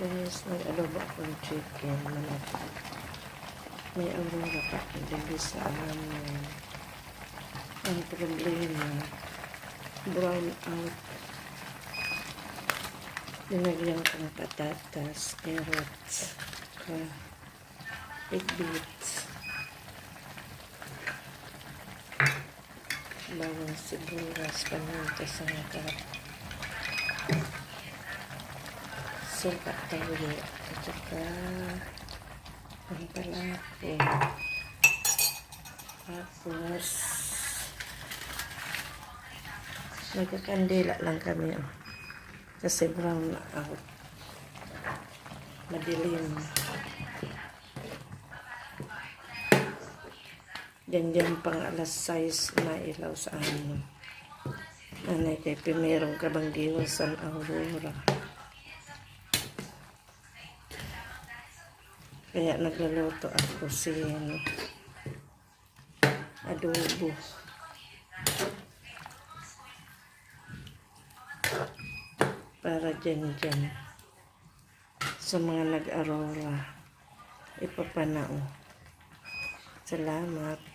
Guys, nag-adobo akong chicken manok. May aurora pa hindi sa amin. Ang problema, brown out. Nilagyan ko ng patatas, carrots, big beets, bawang sibuyas, paminta sa ngakap, suka tayo, at saka pampalako. Tapos nagkakandila lang kami kasi brown out, madilim. Diyan pang alas 6 na ilaw sa amin. Anay kay primerong kabanggiwasan aurora. Kaya nagluluto ako sin adobo. Para dyan sa mga nag-aurora ipapanao. Salamat.